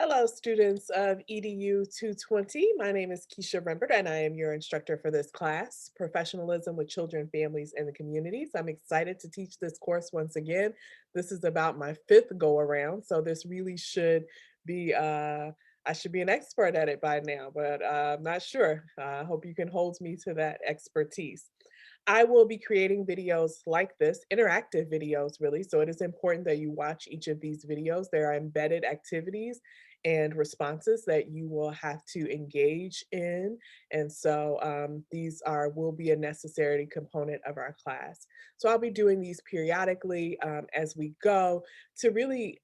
Hello, students of EDU 220. My name is Keisha Rembert, and I am your instructor for this class, Professionalism with Children, Families, and the Communities. I'm excited to teach this course once again. This is about my fifth go around, so this really should be, I should be an expert at it by now, but I'm not sure. I hope you can hold me to that expertise. I will be creating videos like this, interactive videos, really. So it is important that you watch each of these videos. There are embedded activities and responses that you will have to engage in. And so these will be a necessary component of our class. So I'll be doing these periodically as we go to really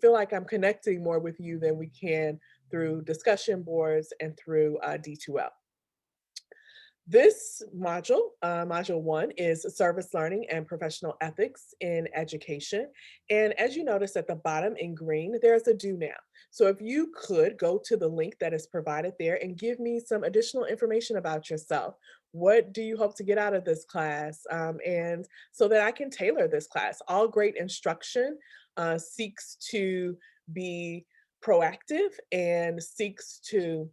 feel like I'm connecting more with you than we can through discussion boards and through D2L. This module, module one, is service learning and professional ethics in education. And as you notice at the bottom in green, there's a do now. So if you could go to the link that is provided there and give me some additional information about yourself. What do you hope to get out of this class? And so that I can tailor this class. All great instruction seeks to be proactive and seeks to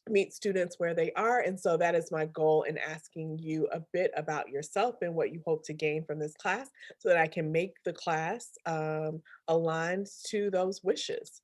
meet students where they are. And so that is my goal in asking you a bit about yourself and what you hope to gain from this class so that I can make the class aligned to those wishes.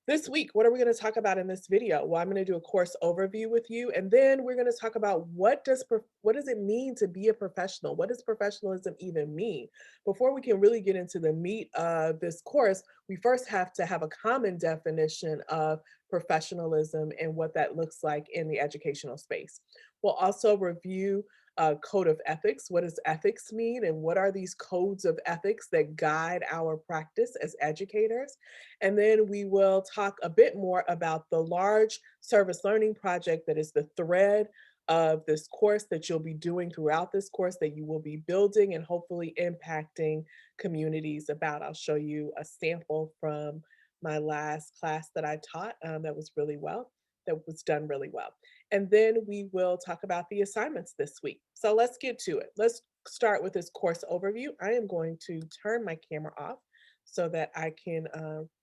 This week, what are we going to talk about in this video? Well, I'm going to do a course overview with you, and then we're going to talk about what does it mean to be a professional? What does professionalism even mean? Before we can really get into the meat of this course, we first have to have a common definition of professionalism and what that looks like in the educational space. We'll also review a code of ethics. What does ethics mean, and what are these codes of ethics that guide our practice as educators? And then we will talk a bit more about the large service learning project that is the thread of this course that you'll be doing throughout this course that you will be building and hopefully impacting communities about. I'll show you a sample from my last class that I taught that was done really well. And then we will talk about the assignments this week. So let's get to it. Let's start with this course overview. I am going to turn my camera off so that I can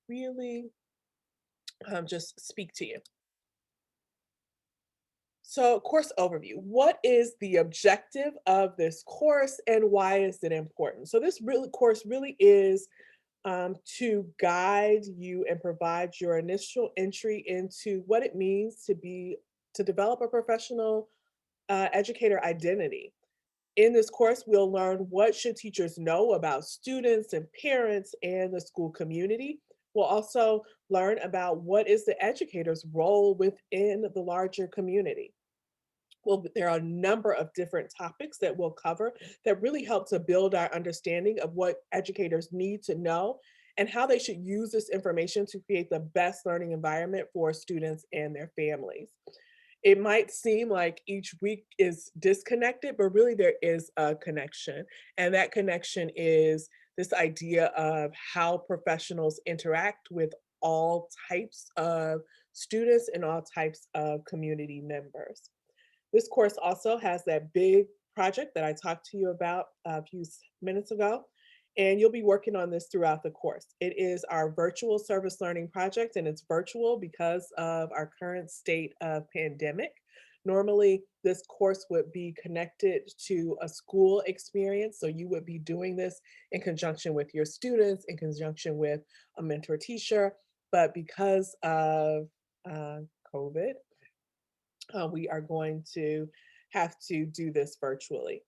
really just speak to you. So, course overview. What is the objective of this course and why is it important? So, course really is to guide you and provide your initial entry into what it means to develop a professional educator identity. In this course, we'll learn what should teachers know about students and parents and the school community. We'll also learn about what is the educator's role within the larger community. Well, there are a number of different topics that we'll cover that really help to build our understanding of what educators need to know and how they should use this information to create the best learning environment for students and their families. It might seem like each week is disconnected, but really there is a connection. And that connection is this idea of how professionals interact with all types of students and all types of community members. This course also has that big project that I talked to you about a few minutes ago, and you'll be working on this throughout the course. It is our virtual service learning project, and it's virtual because of our current state of pandemic. Normally, this course would be connected to a school experience, so you would be doing this in conjunction with your students, in conjunction with a mentor teacher, but because of COVID, we are going to have to do this virtually.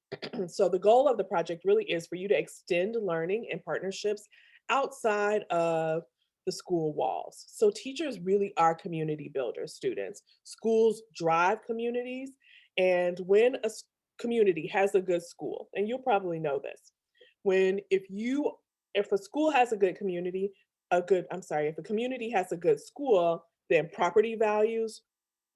So the goal of the project really is for you to extend learning and partnerships outside of the school walls. So teachers really are community builders, students. Schools drive communities, and when community has a good school, and you'll probably know this, when if a school has a good community, if a community has a good school, then property values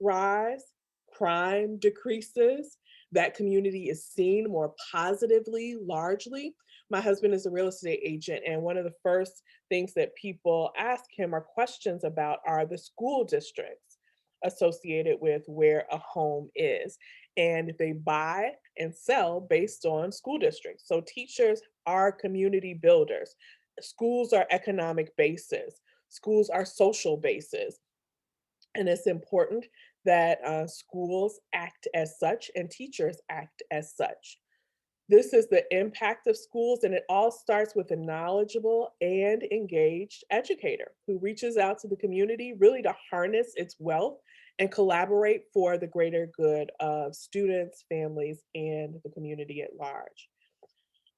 rise, crime decreases, that community is seen more positively, largely. My husband is a real estate agent, and one of the first things that people ask him or questions about are the school districts associated with where a home is. And they buy and sell based on school districts. So teachers are community builders. Schools are economic bases. Schools are social bases, and it's important that schools act as such and teachers act as such. This is the impact of schools, and it all starts with a knowledgeable and engaged educator who reaches out to the community really to harness its wealth and collaborate for the greater good of students, families, and the community at large.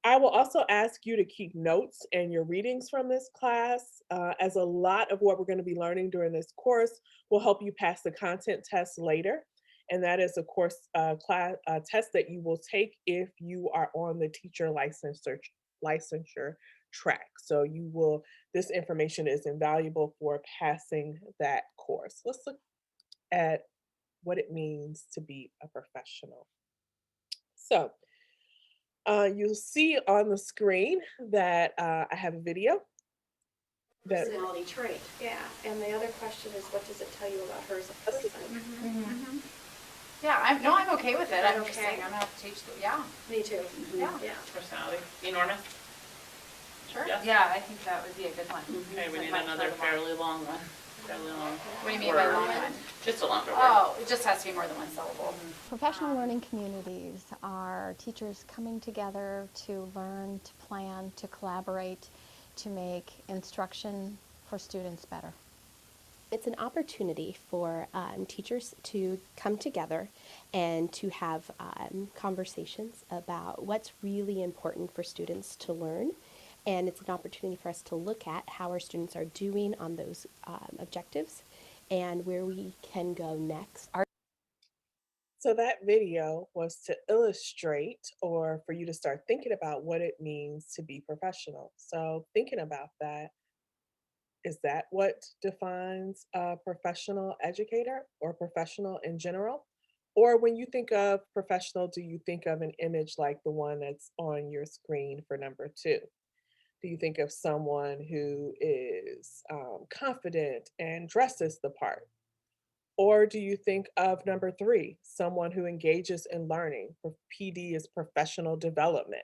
I will also ask you to keep notes and your readings from this class, as a lot of what we're going to be learning during this course will help you pass the content test later. And that is, of course, a test that you will take if you are on the teacher licensure track. So this information is invaluable for passing that course. Let's look at what it means to be a professional. So, you'll see on the screen that I have a video that Personality trait, yeah. And the other question is, what does it tell you about her as a person? Yeah, I'm okay with it. I'm just Okay. saying I'm gonna have to teach yeah. Me too. Yeah. Yeah. Personality, enormous. Sure. Yes. Yeah, I think that would be a good one. Okay, we Like need my another third one. fairly long one. Fairly long. What do you mean by word. long one? Just a longer word. Oh, it just has to be more than one syllable. Professional learning communities are teachers coming together to learn, to plan, to collaborate, to make instruction for students better. It's an opportunity for teachers to come together and to have conversations about what's really important for students to learn. And it's an opportunity for us to look at how our students are doing on those objectives and where we can go next. So that video was to illustrate or for you to start thinking about what it means to be professional. So thinking about that, is that what defines a professional educator or professional in general? Or when you think of professional, do you think of an image like the one that's on your screen for number two? Do you think of someone who is confident and dresses the part? Or do you think of number three, someone who engages in learning? PD is professional development.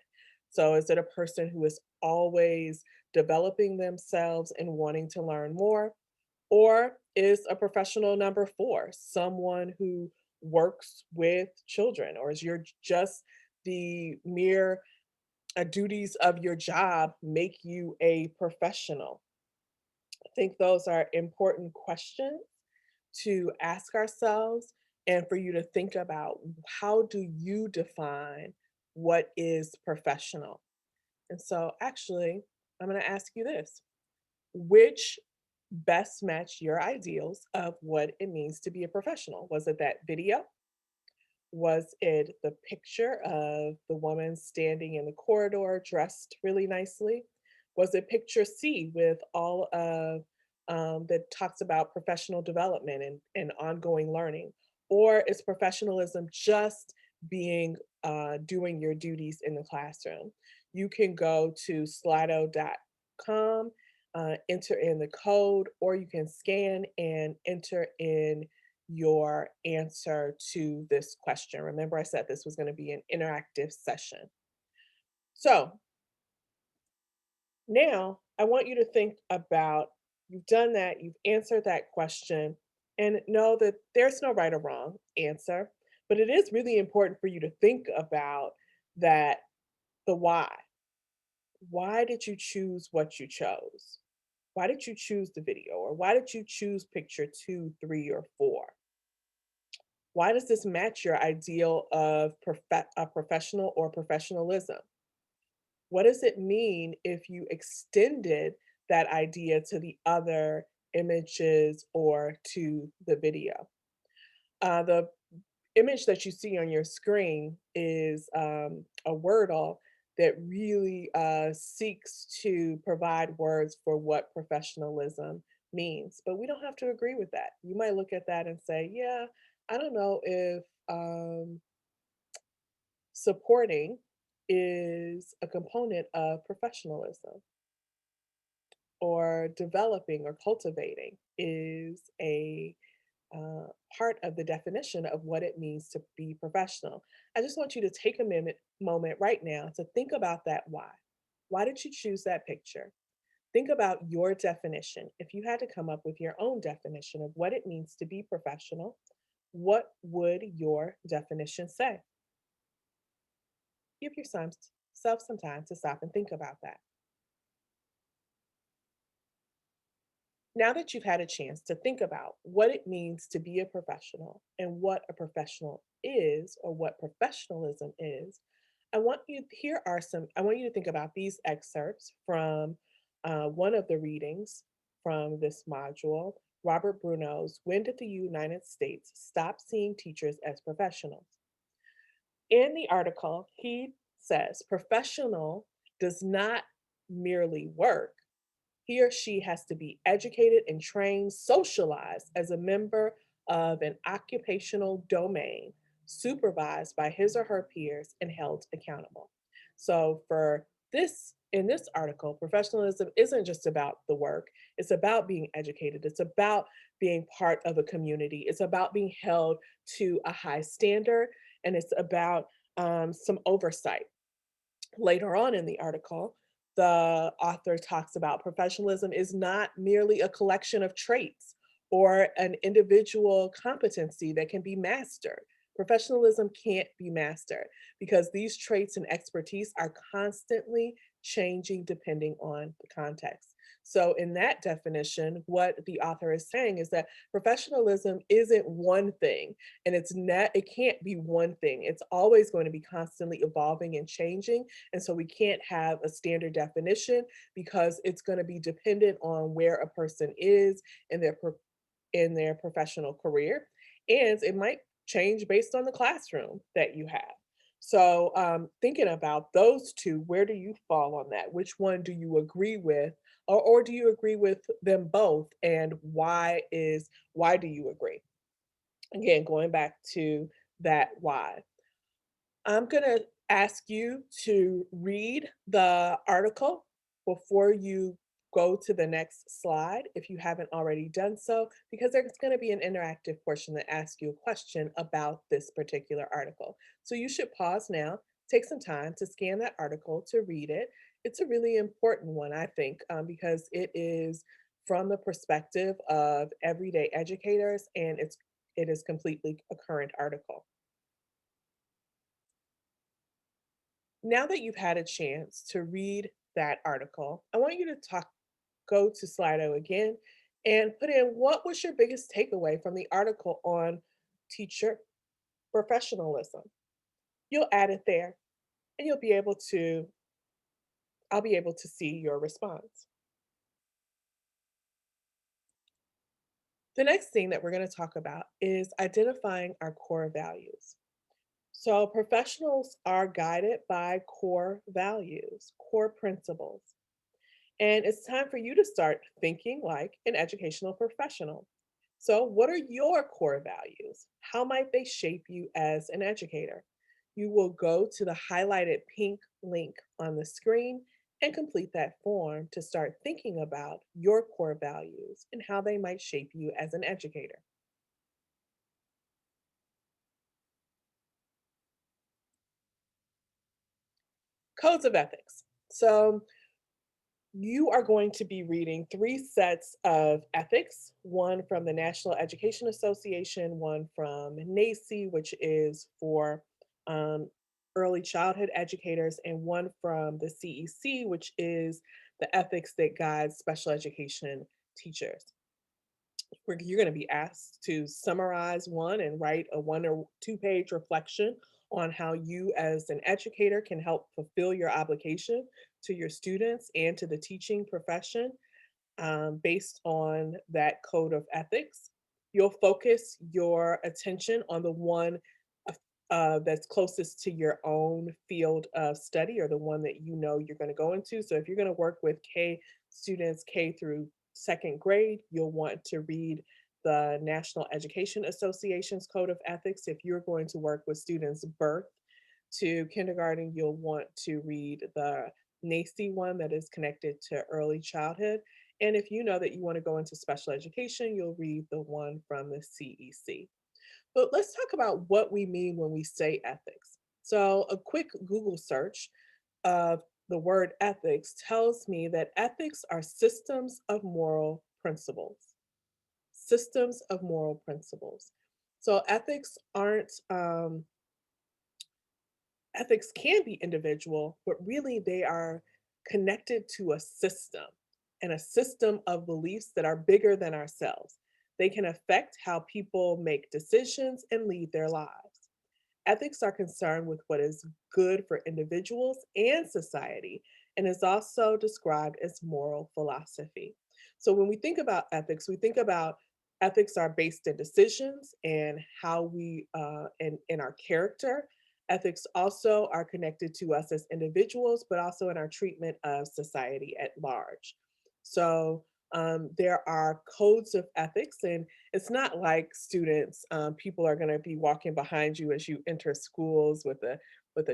So is it a person who is always developing themselves and wanting to learn more? Or is a professional number four, someone who works with children? Or is your just the mere duties of your job make you a professional? I think those are important questions to ask ourselves and for you to think about how do you define what is professional? And so, actually, I'm going to ask you this: which best match your ideals of what it means to be a professional? Was it that video? Was it the picture of the woman standing in the corridor dressed really nicely? Was it picture C with all of that talks about professional development and ongoing learning? Or is professionalism just being doing your duties in the classroom? You can go to slido.com, enter in the code, or you can scan and enter in your answer to this question. Remember, I said this was going to be an interactive session. So now I want you to think about you've done that, you've answered that question, and know that there's no right or wrong answer, but it is really important for you to think about that the why. Why did you choose what you chose? Why did you choose the video? Or why did you choose picture two, three, or four? Why does this match your ideal of a professional or professionalism? What does it mean if you extended that idea to the other images or to the video? The image that you see on your screen is a Wordle that really seeks to provide words for what professionalism means. But we don't have to agree with that. You might look at that and say, yeah, I don't know if supporting is a component of professionalism, or developing or cultivating is a part of the definition of what it means to be professional. I just want you to take a moment right now to think about that why. Why did you choose that picture? Think about your definition. If you had to come up with your own definition of what it means to be professional, what would your definition say? Give yourself some time to stop and think about that. Now that you've had a chance to think about what it means to be a professional and what a professional is or what professionalism is, I want you to think about these excerpts from one of the readings from this module, Robert Bruno's When Did the United States Stop Seeing Teachers as Professionals? In the article, he says professional does not merely work. He or she has to be educated and trained, socialized as a member of an occupational domain, supervised by his or her peers, and held accountable. So, in this article, professionalism isn't just about the work, it's about being educated, it's about being part of a community, it's about being held to a high standard, and it's about some oversight. Later on in the article, the author talks about professionalism is not merely a collection of traits or an individual competency that can be mastered. Professionalism can't be mastered because these traits and expertise are constantly changing depending on the context. So, in that definition, what the author is saying is that professionalism isn't one thing, and it can't be one thing. It's always going to be constantly evolving and changing, and so we can't have a standard definition because it's going to be dependent on where a person is in in their professional career, and it might change based on the classroom that you have. So, thinking about those two, where do you fall on that? Which one do you agree with, or do you agree with them both? And why do you agree? Again, going back to that why. I'm going to ask you to read the article before you go to the next slide if you haven't already done so, because there's going to be an interactive portion that asks you a question about this particular article. So you should pause now, take some time to scan that article to read it. It's a really important one, I think, because it is from the perspective of everyday educators, and it is completely a current article. Now that you've had a chance to read that article, I want you to go to Slido again and put in what was your biggest takeaway from the article on teacher professionalism. You'll add it there and I'll be able to see your response. The next thing that we're going to talk about is identifying our core values. So, professionals are guided by core values, core principles. And it's time for you to start thinking like an educational professional. So, what are your core values? How might they shape you as an educator? You will go to the highlighted pink link on the screen and complete that form to start thinking about your core values and how they might shape you as an educator. Codes of ethics. So, you are going to be reading three sets of ethics, one from the National Education Association, one from NACE, which is for um, early childhood educators, and one from the CEC, which is the ethics that guides special education teachers. You're going to be asked to summarize one and write a 1 or 2 page reflection on how you as an educator can help fulfill your obligation to your students and to the teaching profession based on that code of ethics. You'll focus your attention on the one that's closest to your own field of study or the one that you know you're going to go into. So if you're going to work with students K through second grade, you'll want to read the National Education Association's Code of Ethics. If you're going to work with students birth to kindergarten, you'll want to read the NACE one that is connected to early childhood. And if you know that you want to go into special education, you'll read the one from the CEC. But let's talk about what we mean when we say ethics. So, a quick Google search of the word ethics tells me that ethics are systems of moral principles. Systems of moral principles. So ethics can be individual, but really they are connected to a system and a system of beliefs that are bigger than ourselves. They can affect how people make decisions and lead their lives. Ethics are concerned with what is good for individuals and society, and is also described as moral philosophy. So when we think about ethics, we think about ethics are based in decisions and how in our character. Ethics also are connected to us as individuals, but also in our treatment of society at large. So there are codes of ethics, and it's not like students, people are going to be walking behind you as you enter schools with a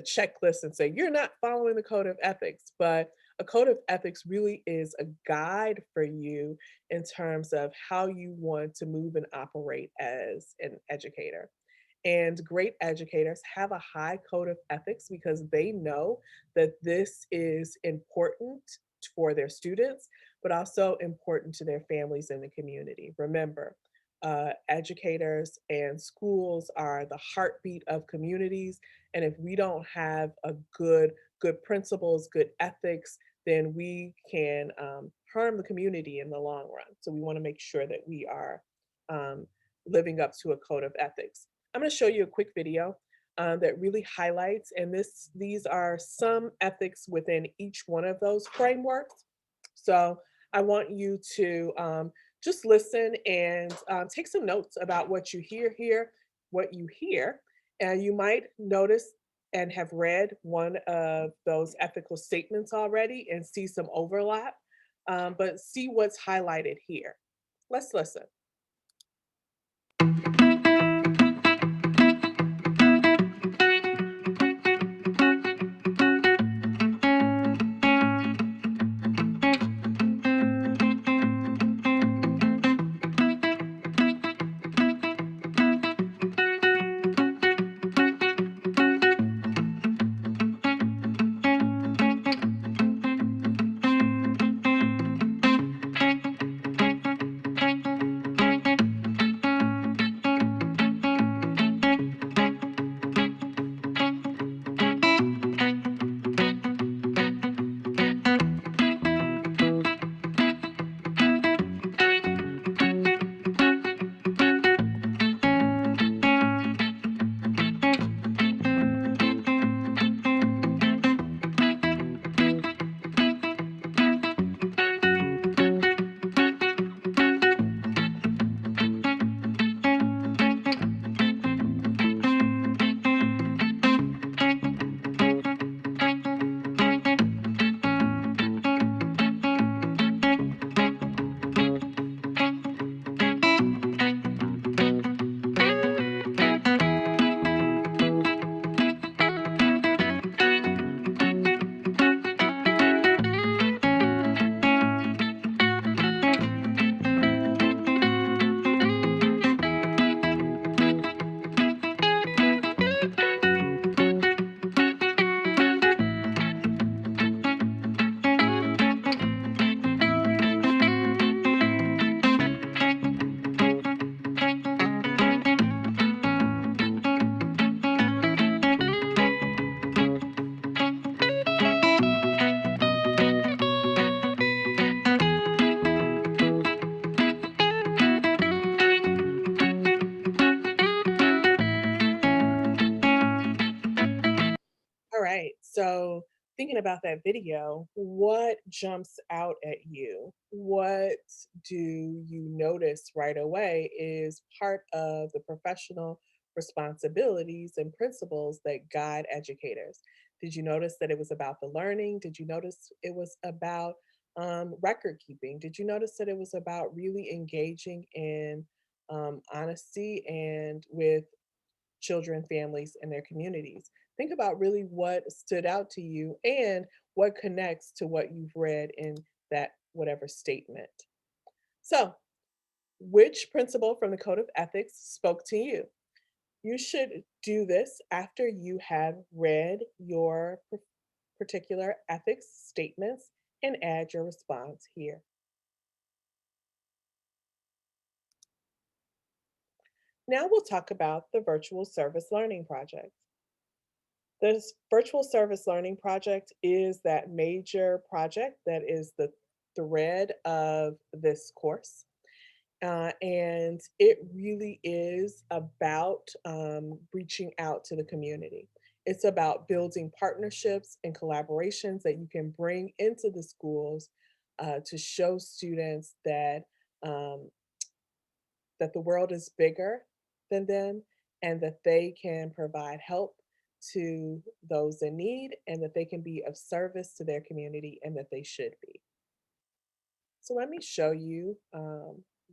checklist and say you're not following the code of ethics. But a code of ethics really is a guide for you in terms of how you want to move and operate as an educator. And great educators have a high code of ethics because they know that this is important for their students, but also important to their families and the community. Remember, educators and schools are the heartbeat of communities. And if we don't have a good principles, good ethics, then we can harm the community in the long run. So we want to make sure that we are um, living up to a code of ethics. I'm going to show you a quick video that really highlights, and these are some ethics within each one of those frameworks. So I want you to just listen and take some notes about what you hear here, what you hear, and you might notice and have read one of those ethical statements already and see some overlap, but see what's highlighted here. Let's listen. All right. So, thinking about that video, what jumps out at you? What do you notice right away is part of the professional responsibilities and principles that guide educators? Did you notice that it was about the learning? Did you notice it was about record keeping? Did you notice that it was about really engaging in honesty and with children, families, and their communities? Think about really what stood out to you and what connects to what you've read in that whatever statement. So, which principle from the Code of Ethics spoke to you? You should do this after you have read your particular ethics statements and add your response here. Now we'll talk about the virtual service learning project. This virtual service learning project is that major project that is the thread of this course. And it really is about reaching out to the community. It's about building partnerships and collaborations that you can bring into the schools to show students um, that the world is bigger than them and that they can provide help to those in need and that they can be of service to their community and that they should be. So let me show you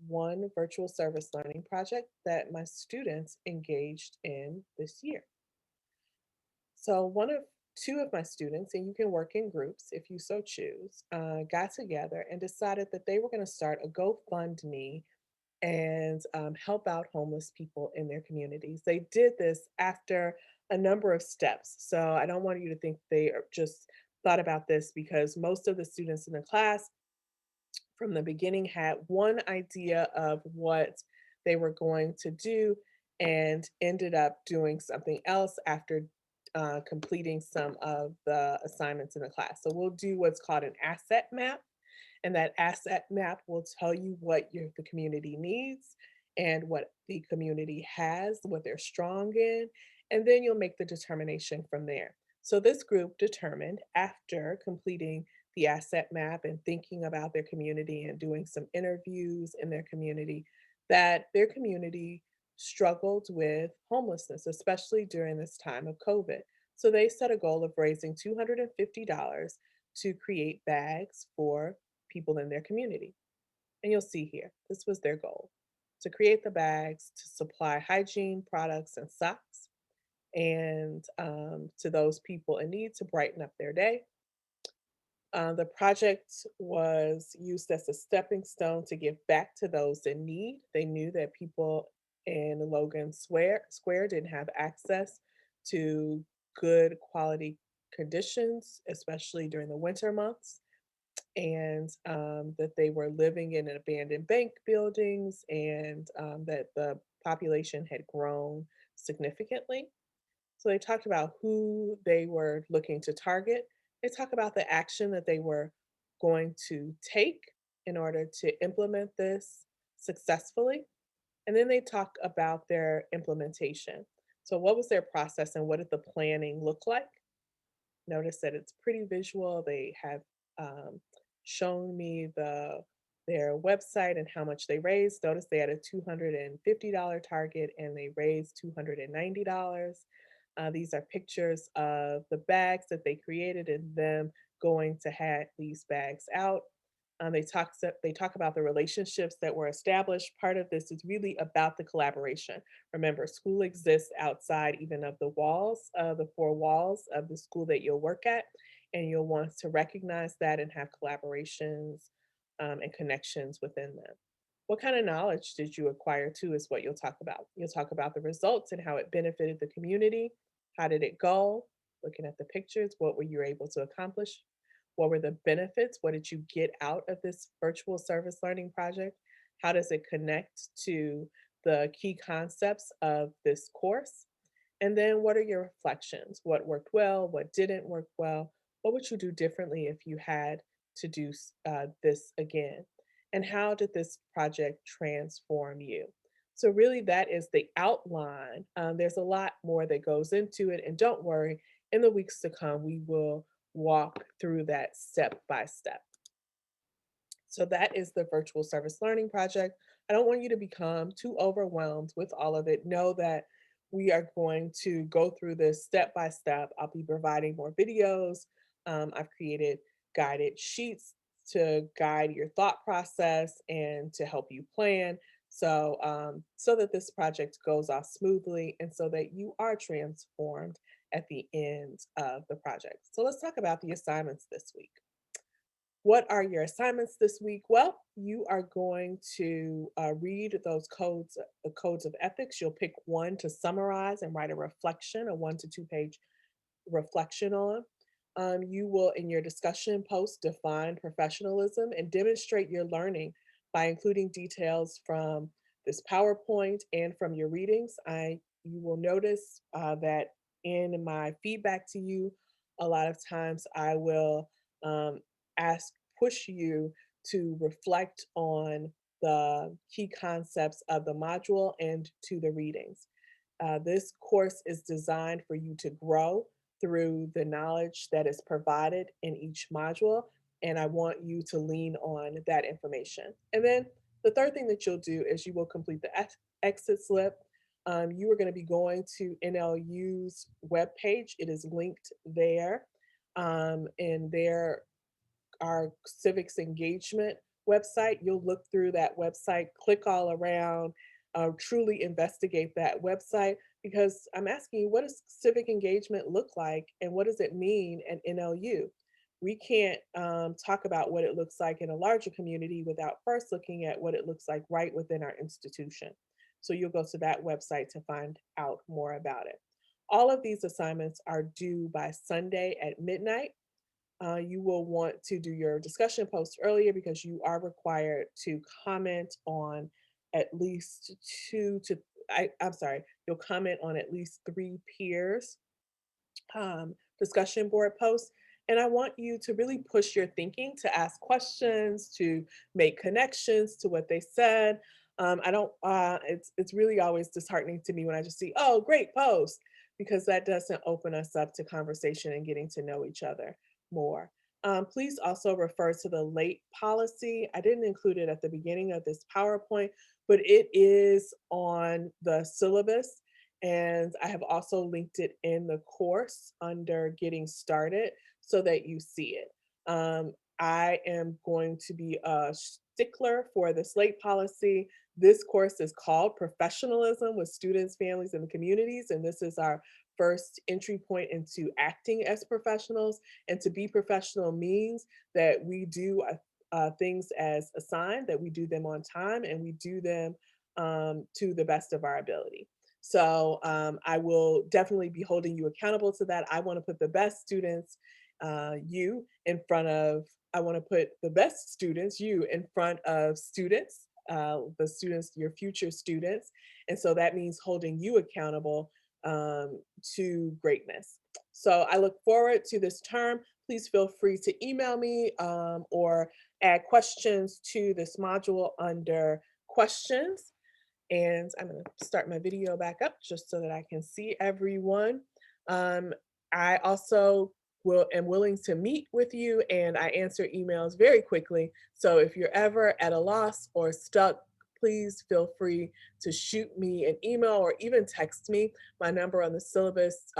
one virtual service learning project that my students engaged in this year. So two of my students, and you can work in groups if you so choose, got together and decided that they were going to start a GoFundMe and help out homeless people in their communities. They did this after a number of steps. So I don't want you to think just thought about this because most of the students in the class from the beginning had one idea of what they were going to do and ended up doing something else after completing some of the assignments in the class. So we'll do what's called an asset map, and that asset map will tell you what the community needs and what the community has, what they're strong in, and then you'll make the determination from there. So this group determined after completing the asset map and thinking about their community and doing some interviews in their community that their community struggled with homelessness, especially during this time of COVID. So they set a goal of raising $250 to create bags for people in their community. And you'll see here, this was their goal to create the bags, to supply hygiene products and socks, and to those people in need to brighten up their day. The project was used as a stepping stone to give back to those in need. They knew that people in Square didn't have access to good quality conditions, especially during the winter months, and that they were living in abandoned bank buildings and that the population had grown significantly. So they talked about who they were looking to target. They talk about the action that they were going to take in order to implement this successfully. And then they talk about their implementation. So, what was their process and what did the planning look like? Notice that it's pretty visual. They have um, shown me their website and how much they raised. Notice they had a $250 target and they raised $290. These are pictures of the bags that they created and them going to hand these bags out. They talk about the relationships that were established. Part of this is really about the collaboration. Remember, school exists outside even of the walls, the four walls of the school that you'll work at, and you'll want to recognize that and have collaborations and connections within them. What kind of knowledge did you acquire too is what you'll talk about. You'll talk about the results and how it benefited the community. How did it go? Looking at the pictures, what were you able to accomplish? What were the benefits? What did you get out of this virtual service learning project? How does it connect to the key concepts of this course? And then what are your reflections? What worked well? What didn't work well? What would you do differently if you had to do this again? And how did this project transform you? So, really, that is the outline. There's a lot more that goes into it. And don't worry, in the weeks to come, we will walk through that step by step. So that is the virtual service learning project. I don't want you to become too overwhelmed with all of it. Know that we are going to go through this step by step. I'll be providing more videos. I've created guided sheets to guide your thought process and to help you plan. So that this project goes off smoothly and so that you are transformed at the end of the project. So let's talk about the assignments this week. What are your assignments this week? Well, you are going to read those codes, the codes of ethics. You'll pick one to summarize and write a reflection, a 1 to 2 page reflection on. You will, in your discussion post, define professionalism and demonstrate your learning by including details from this PowerPoint and from your readings. You will notice that in my feedback to you, a lot of times I will um, push you to reflect on the key concepts of the module and to the readings. This course is designed for you to grow through the knowledge that is provided in each module, and I want you to lean on that information. And then the third thing that you'll do is you will complete the exit slip. You are going to be going to NLU's webpage. It is linked there. And there our civics engagement website. You'll look through that website, click all around, truly investigate that website, because I'm asking you, what does civic engagement look like and what does it mean at NLU? We can't talk about what it looks like in a larger community without first looking at what it looks like right within our institution. So you'll go to that website to find out more about it. All of these assignments are due by Sunday at midnight. You will want to do your discussion post earlier because you are required to comment on at least I'm sorry, you'll comment on at least 3 peers discussion board posts. And I want you to really push your thinking, to ask questions, to make connections to what they said. I don't, it's really always disheartening to me when I just see, oh, great post, because that doesn't open us up to conversation and getting to know each other more. Please also refer to the late policy. I didn't include it at the beginning of this PowerPoint, but it is on the syllabus. And I have also linked it in the course under getting started so that you see it. I am going to be a stickler for the slate policy. This course is called Professionalism with Students, Families, and Communities. And this is our first entry point into acting as professionals. And to be professional means that we do things as assigned, that we do them on time, and we do them to the best of our ability. So I will definitely be holding you accountable to that. I want to put the best students, you, in front of, I want to put the best students, you, in front of students, the students, your future students. And so that means holding you accountable to greatness. So I look forward to this term. Please feel free to email me or add questions to this module under questions. And I'm going to start my video back up just so that I can see everyone. I also am willing to meet with you, and I answer emails very quickly. So if you're ever at a loss or stuck, please feel free to shoot me an email or even text me. My number on the syllabus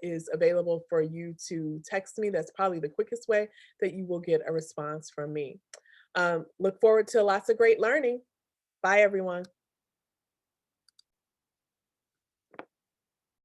is available for you to text me. That's probably the quickest way that you will get a response from me. Look forward to lots of great learning. Bye, everyone.